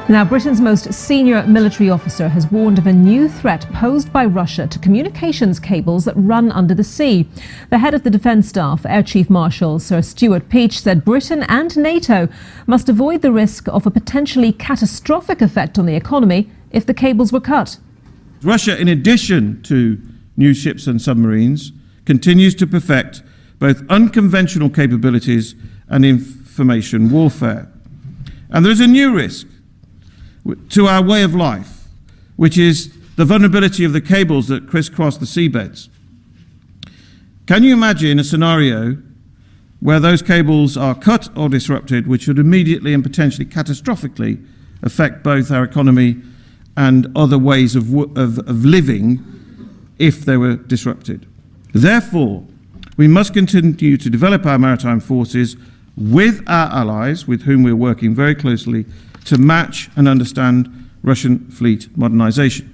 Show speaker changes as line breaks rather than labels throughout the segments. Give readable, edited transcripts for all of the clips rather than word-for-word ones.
Now, Britain's most senior military officer has warned of a new threat posed by Russia to communications cables that run under the sea. The head of the Defence Staff, Air Chief Marshal Sir Stuart Peach, said Britain and NATO must avoid the risk of a potentially catastrophic effect on the economy if the cables were cut.
Russia, in addition to new ships and submarines, continues to perfect both unconventional capabilities and information warfare. And there is a new risk to our way of life, which is the vulnerability of the cables that crisscross the seabeds. Can you imagine a scenario where those cables are cut or disrupted, which would immediately and potentially catastrophically affect both our economy and other ways of living if they were disrupted? Therefore, we must continue to develop our maritime forces with our allies, with whom we're working very closely, to match and understand Russian fleet modernization.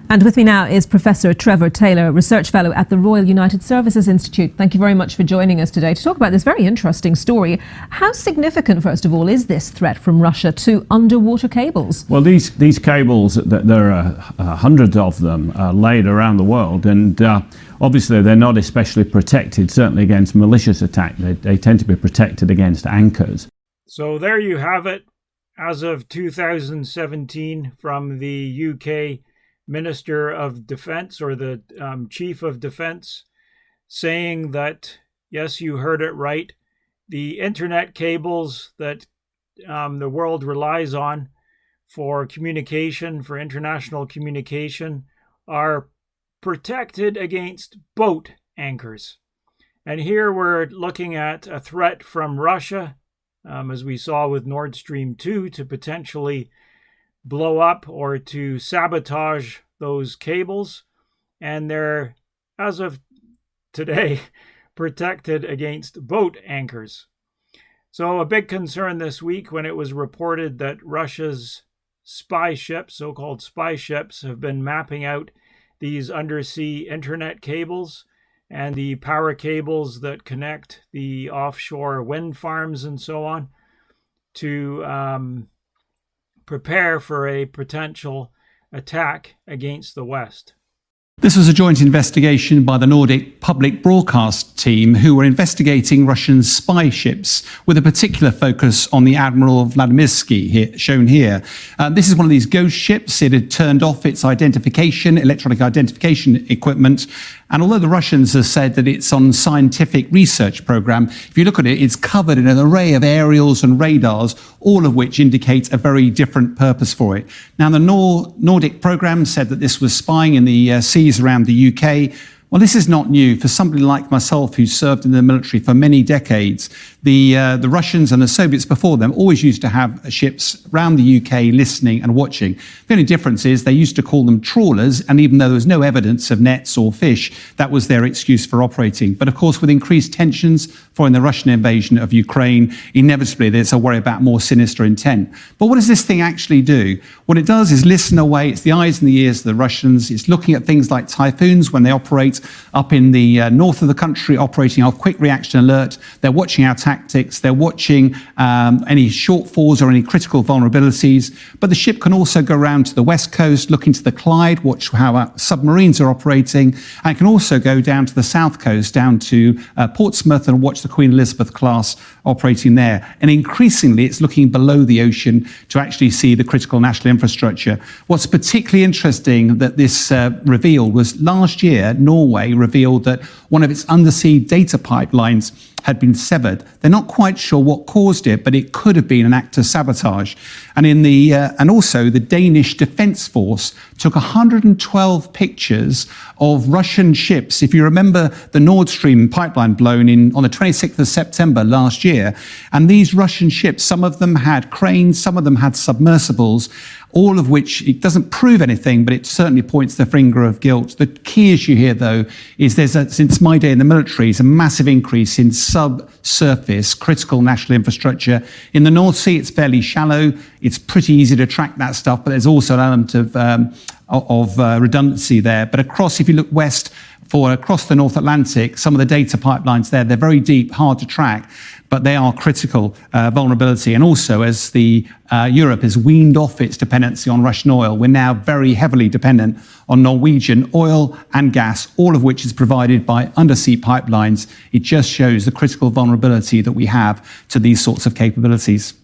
And with me now is Professor Trevor Taylor, Research Fellow at the Royal United Services Institute. Thank you very much for joining us today to talk about this very interesting story. How significant, first of all, is this threat from Russia to underwater cables?
Well, these cables, there are hundreds of them laid around the world, and obviously they're not especially protected, certainly against malicious attack. They tend to be protected against anchors.
So there you have it. As of 2017, from the UK Minister of Defence, or the Chief of Defence, saying that, yes, you heard it right, the internet cables that the world relies on for communication, for international communication, are protected against boat anchors. And here we're looking at a threat from Russia, as we saw with Nord Stream 2, to potentially blow up or to sabotage those cables. And they're, as of today, protected against boat anchors. So a big concern this week when it was reported that Russia's spy ships, so-called spy ships, have been mapping out these undersea internet cables and the power cables that connect the offshore wind farms and so on, to prepare for a potential attack against the West.
This was a joint investigation by the Nordic public broadcast team, who were investigating Russian spy ships with a particular focus on the Admiral Vladimirsky, shown here. This is one of these ghost ships. It had turned off its electronic identification equipment. And although the Russians have said that it's on scientific research program, if you look at it, it's covered in an array of aerials and radars, all of which indicate a very different purpose for it. Now, the Nordic program said that this was spying in the seas around the UK. Well, this is not new. For somebody like myself who served in the military for many decades, the Russians and the Soviets before them always used to have ships around the UK listening and watching. The only difference is they used to call them trawlers, and even though there was no evidence of nets or fish, that was their excuse for operating. But of course, with increased tensions following the Russian invasion of Ukraine, inevitably there's a worry about more sinister intent. But what does this thing actually do? What it does is listen away. It's the eyes and the ears of the Russians. It's looking at things like typhoons when they operate up in the north of the country, operating our quick reaction alert. They're watching our tactics. They're watching any shortfalls or any critical vulnerabilities. But the ship can also go around to the west coast, look into the Clyde, watch how our submarines are operating, and it can also go down to the south coast, down to Portsmouth, and watch the Queen Elizabeth class operating there. And increasingly, it's looking below the ocean to actually see the critical national infrastructure. What's particularly interesting that this revealed was last year, Norway revealed that one of its undersea data pipelines had been severed. They're not quite sure what caused it, but it could have been an act of sabotage. And and also the Danish Defence Force took 112 pictures of Russian ships. If you remember the Nord Stream pipeline blown in on the 26th of September last year, and these Russian ships, some of them had cranes, some of them had submersibles, all of which, it doesn't prove anything, but it certainly points the finger of guilt. The key issue here, though, is since my day in the military, is a massive increase in subsurface critical national infrastructure. In the North Sea, it's fairly shallow. It's pretty easy to track that stuff, but there's also an element of redundancy there. But if you look west, across the North Atlantic, some of the data pipelines there, they're very deep, hard to track. but they are critical vulnerability. And also, as the Europe has weaned off its dependency on Russian oil, we're now very heavily dependent on Norwegian oil and gas, all of which is provided by undersea pipelines. It just shows the critical vulnerability that we have to these sorts of capabilities.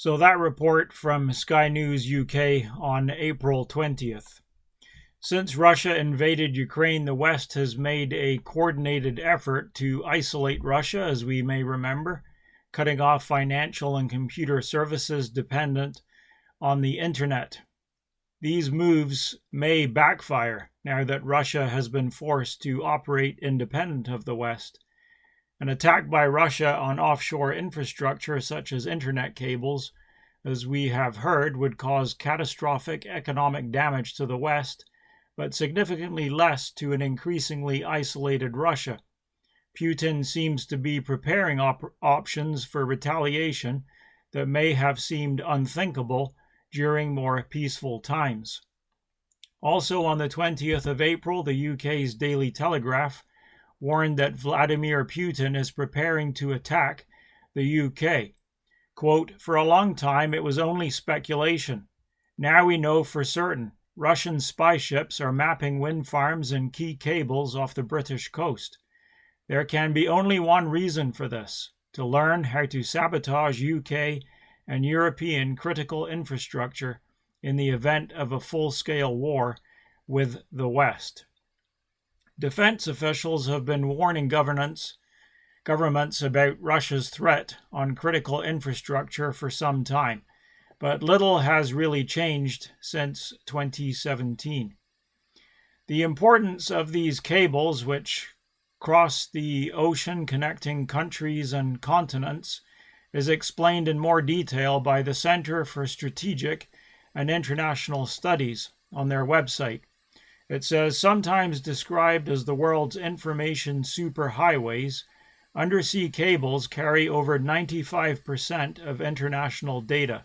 So that report from Sky News UK on April 20th. Since Russia invaded Ukraine, the West has made a coordinated effort to isolate Russia, as we may remember, cutting off financial and computer services dependent on the internet. These moves may backfire now that Russia has been forced to operate independent of the West. An attack by Russia on offshore infrastructure such as internet cables, as we have heard, would cause catastrophic economic damage to the West, but significantly less to an increasingly isolated Russia. Putin seems to be preparing options for retaliation that may have seemed unthinkable during more peaceful times. Also on the 20th of April, the UK's Daily Telegraph warned that Vladimir Putin is preparing to attack the UK. Quote, "For a long time it was only speculation. Now we know for certain. Russian spy ships are mapping wind farms and key cables off the British coast. There can be only one reason for this: to learn how to sabotage UK and European critical infrastructure in the event of a full-scale war with the West." Defense officials have been warning governments about Russia's threat on critical infrastructure for some time, but little has really changed since 2017. The importance of these cables, which cross the ocean connecting countries and continents, is explained in more detail by the Center for Strategic and International Studies on their website. It says, sometimes described as the world's information superhighways, undersea cables carry over 95% of international data.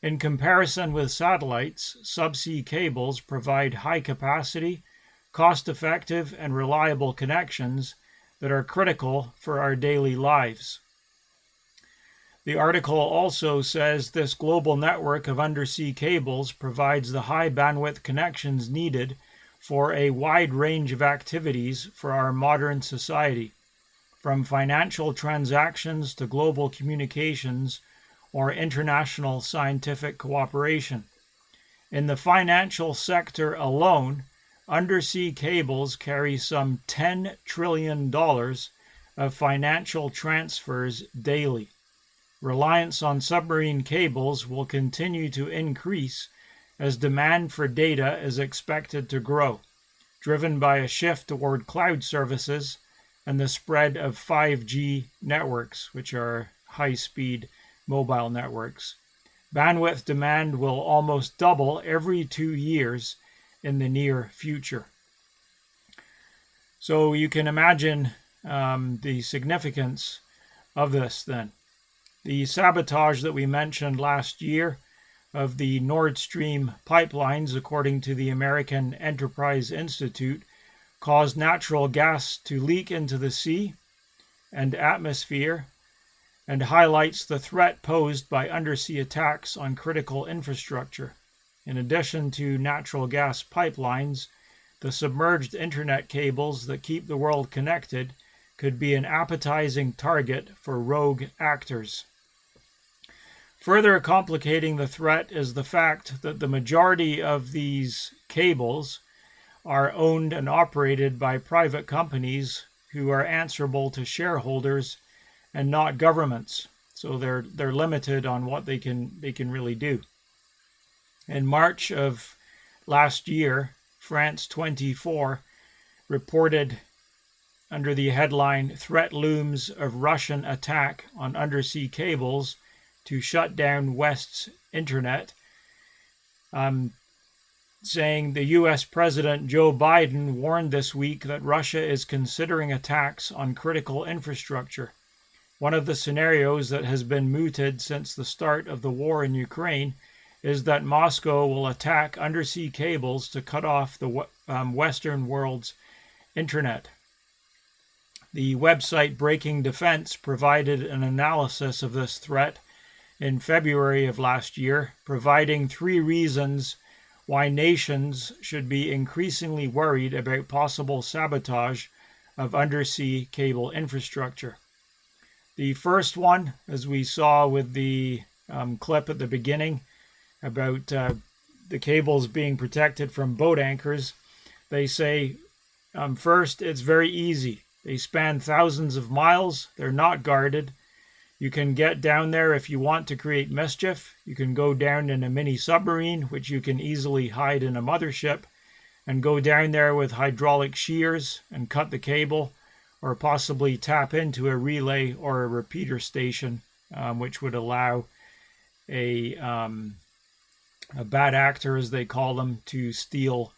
In comparison with satellites, subsea cables provide high-capacity, cost-effective, and reliable connections that are critical for our daily lives. The article also says this global network of undersea cables provides the high-bandwidth connections needed for a wide range of activities for our modern society, from financial transactions to global communications or international scientific cooperation. In the financial sector alone, undersea cables carry some $10 trillion of financial transfers daily. Reliance on submarine cables will continue to increase as demand for data is expected to grow, driven by a shift toward cloud services and the spread of 5G networks, which are high-speed mobile networks. Bandwidth demand will almost double every 2 years in the near future. So you can imagine the significance of this then. The sabotage that we mentioned last year of the Nord Stream pipelines, according to the American Enterprise Institute, caused natural gas to leak into the sea and atmosphere and highlights the threat posed by undersea attacks on critical infrastructure. In addition to natural gas pipelines, the submerged internet cables that keep the world connected could be an appetizing target for rogue actors. Further complicating the threat is the fact that the majority of these cables are owned and operated by private companies who are answerable to shareholders and not governments. So they're limited on what they can really do. In March of last year, France 24 reported under the headline, "Threat Looms of Russian Attack on Undersea Cables to Shut Down West's Internet," saying the U.S. President Joe Biden warned this week that Russia is considering attacks on critical infrastructure. One of the scenarios that has been mooted since the start of the war in Ukraine is that Moscow will attack undersea cables to cut off the Western world's internet. The website Breaking Defense provided an analysis of this threat in February of last year, providing 3 reasons why nations should be increasingly worried about possible sabotage of undersea cable infrastructure. The first one, as we saw with the clip at the beginning about the cables being protected from boat anchors, they say, first, it's very easy. They span thousands of miles. They're not guarded. You can get down there if you want to create mischief. You can go down in a mini submarine, which you can easily hide in a mothership, and go down there with hydraulic shears and cut the cable, or possibly tap into a relay or a repeater station, which would allow a bad actor, as they call them, to steal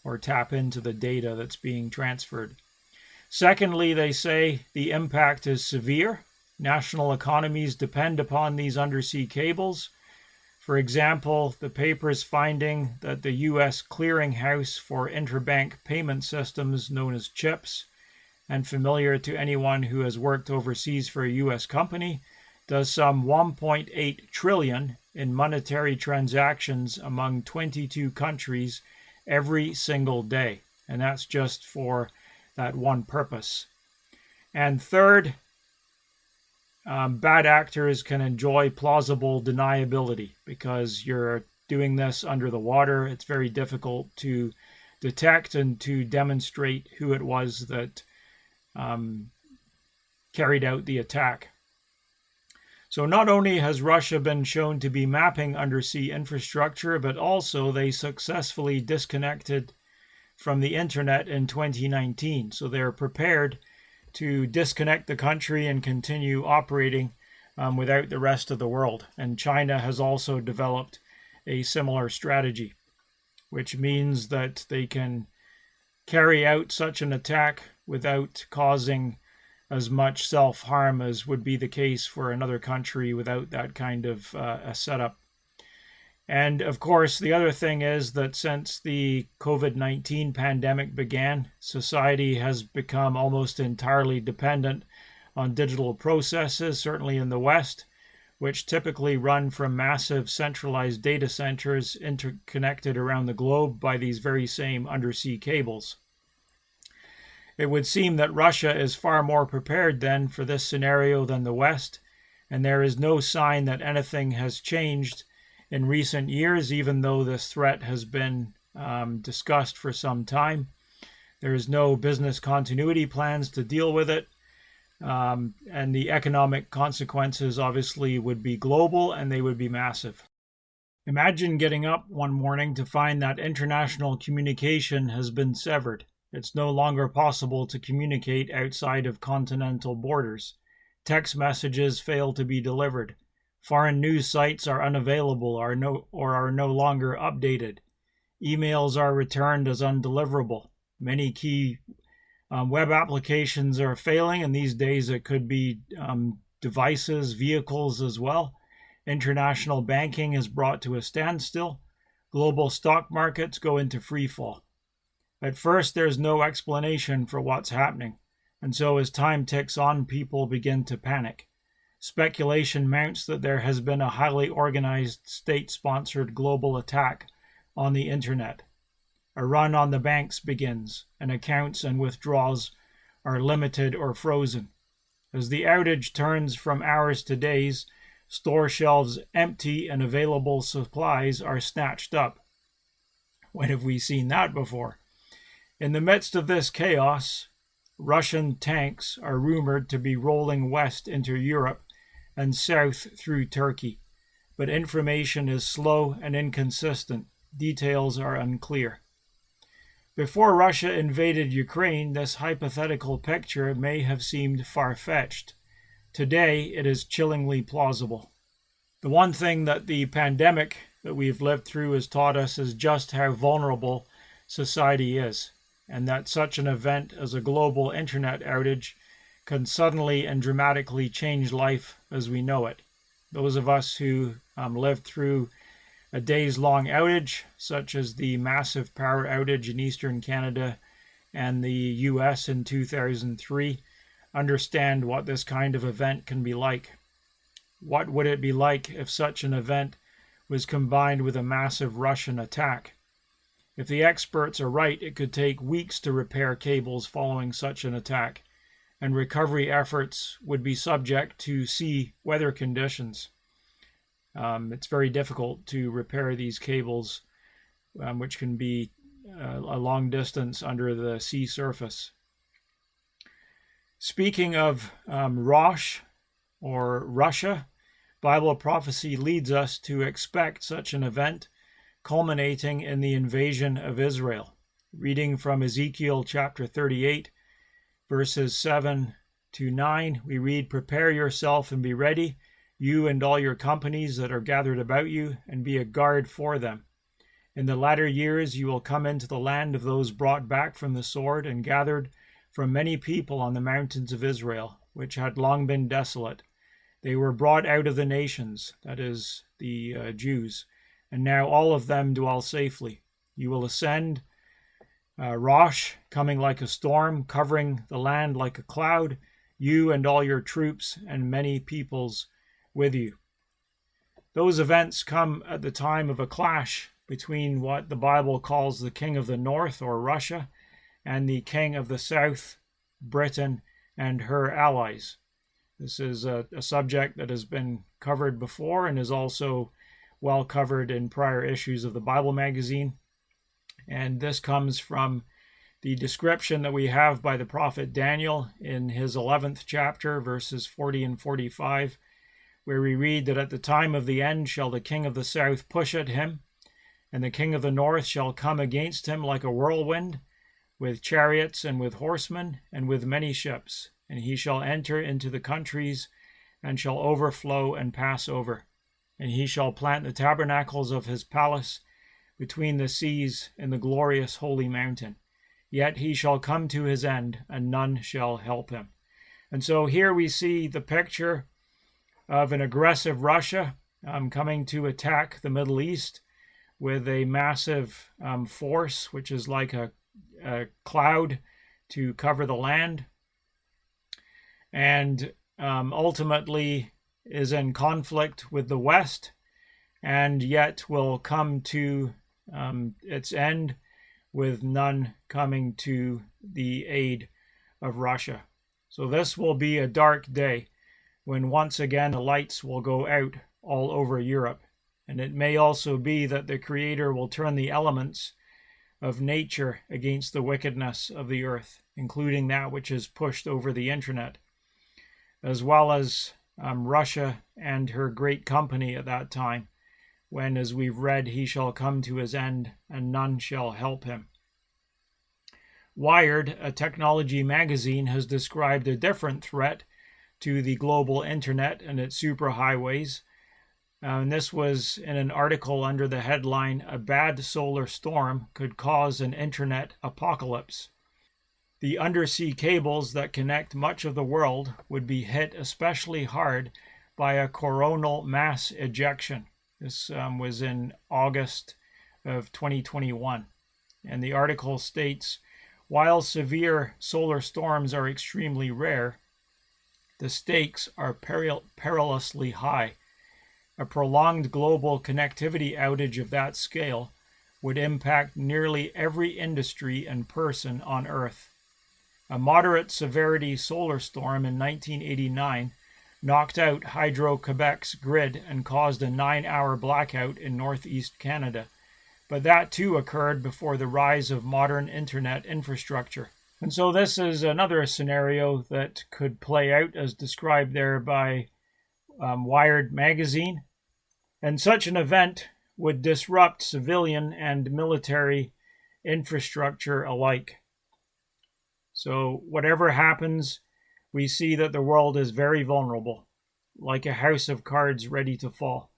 or tap into the data that's being transferred. Secondly, they say the impact is severe. National economies depend upon these undersea cables. For example, the paper's finding that the U.S. clearinghouse for interbank payment systems, known as CHIPS, and familiar to anyone who has worked overseas for a U.S. company, does some 1.8 trillion in monetary transactions among 22 countries every single day. And that's just for that one purpose. And third, bad actors can enjoy plausible deniability because you're doing this under the water. It's very difficult to detect and to demonstrate who it was that carried out the attack. So not only has Russia been shown to be mapping undersea infrastructure, but also they successfully disconnected from the internet in 2019. So they're prepared to disconnect the country and continue operating without the rest of the world. And China has also developed a similar strategy, which means that they can carry out such an attack without causing as much self-harm as would be the case for another country without that kind of a setup. And of course, the other thing is that since the COVID-19 pandemic began, society has become almost entirely dependent on digital processes, certainly in the West, which typically run from massive centralized data centers interconnected around the globe by these very same undersea cables. It would seem that Russia is far more prepared then for this scenario than the West, and there is no sign that anything has changed in recent years, even though this threat has been discussed for some time. There is no business continuity plans to deal with it, and the economic consequences obviously would be global and they would be massive. Imagine getting up one morning to find that international communication has been severed. It's no longer possible to communicate outside of continental borders. Text messages fail to be delivered. Foreign news sites are unavailable or are no longer updated. Emails are returned as undeliverable. Many key web applications are failing, and these days it could be devices, vehicles as well. International banking is brought to a standstill. Global stock markets go into free fall. At first, there's no explanation for what's happening, and so as time ticks on, people begin to panic. Speculation mounts that there has been a highly organized, state-sponsored global attack on the internet. A run on the banks begins, and accounts and withdrawals are limited or frozen. As the outage turns from hours to days, store shelves empty and available supplies are snatched up. When have we seen that before? In the midst of this chaos, Russian tanks are rumored to be rolling west into Europe and south through Turkey, but information is slow and inconsistent. Details are unclear. Before Russia invaded Ukraine, this hypothetical picture may have seemed far-fetched. Today, it is chillingly plausible. The one thing that the pandemic that we've lived through has taught us is just how vulnerable society is, and that such an event as a global internet outage can suddenly and dramatically change life as we know it. Those of us who lived through a days-long outage, such as the massive power outage in eastern Canada and the US in 2003, understand what this kind of event can be like. What would it be like if such an event was combined with a massive Russian attack? If the experts are right, it could take weeks to repair cables following such an attack, and recovery efforts would be subject to sea weather conditions. It's very difficult to repair these cables, which can be a long distance under the sea surface. Speaking of Rosh, or Russia, Bible prophecy leads us to expect such an event culminating in the invasion of Israel. Reading from Ezekiel chapter 38, verses 7 to 9, we read, "Prepare yourself and be ready, you and all your companies that are gathered about you, and be a guard for them. In the latter years you will come into the land of those brought back from the sword and gathered from many people on the mountains of Israel, which had long been desolate. They were brought out of the nations," that is, the Jews, "and now all of them dwell safely. You will ascend Rosh, coming like a storm, covering the land like a cloud, you and all your troops and many peoples with you." Those events come at the time of a clash between what the Bible calls the king of the north, or Russia, and the king of the south, Britain, and her allies. This is a subject that has been covered before and is also well covered in prior issues of the Bible magazine. And this comes from the description that we have by the prophet Daniel in his 11th chapter, verses 40 and 45, where we read that at the time of the end shall the king of the south push at him, and the king of the north shall come against him like a whirlwind, with chariots and with horsemen and with many ships. And he shall enter into the countries and shall overflow and pass over. And he shall plant the tabernacles of his palace between the seas in the glorious holy mountain. Yet he shall come to his end, and none shall help him. And so here we see the picture of an aggressive Russia coming to attack the Middle East with a massive force, which is like a cloud to cover the land, and ultimately is in conflict with the West, and yet will come to its end with none coming to the aid of Russia. So this will be a dark day when once again the lights will go out all over Europe. And it may also be that the Creator will turn the elements of nature against the wickedness of the earth, including that which is pushed over the internet, as well as Russia and her great company at that time, when, as we've read, he shall come to his end and none shall help him. Wired, a technology magazine, has described a different threat to the global internet and its superhighways. And this was in an article under the headline, "A Bad Solar Storm Could Cause an Internet Apocalypse." The undersea cables that connect much of the world would be hit especially hard by a coronal mass ejection. This was in August of 2021. And the article states, "While severe solar storms are extremely rare, the stakes are perilously high. A prolonged global connectivity outage of that scale would impact nearly every industry and person on Earth. A moderate severity solar storm in 1989 knocked out Hydro-Quebec's grid and caused a 9-hour blackout in northeast Canada. But that too occurred before the rise of modern internet infrastructure." And so this is another scenario that could play out as described there by Wired magazine. And such an event would disrupt civilian and military infrastructure alike. So whatever happens, we see that the world is very vulnerable, like a house of cards ready to fall.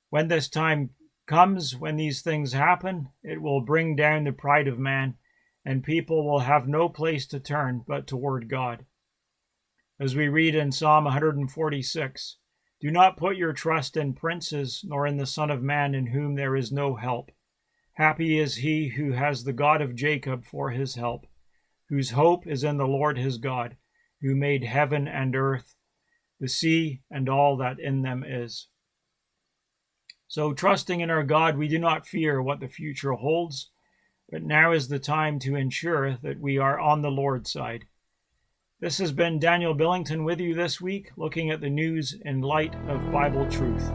When this time comes, when these things happen, it will bring down the pride of man, and people will have no place to turn but toward God. As we read in Psalm 146, "Do not put your trust in princes, nor in the Son of Man, in whom there is no help. Happy is he who has the God of Jacob for his help, whose hope is in the Lord his God, who made heaven and earth, the sea, and all that in them is." So, trusting in our God, we do not fear what the future holds, but now is the time to ensure that we are on the Lord's side. This has been Daniel Billington with you this week, looking at the news in light of Bible truth.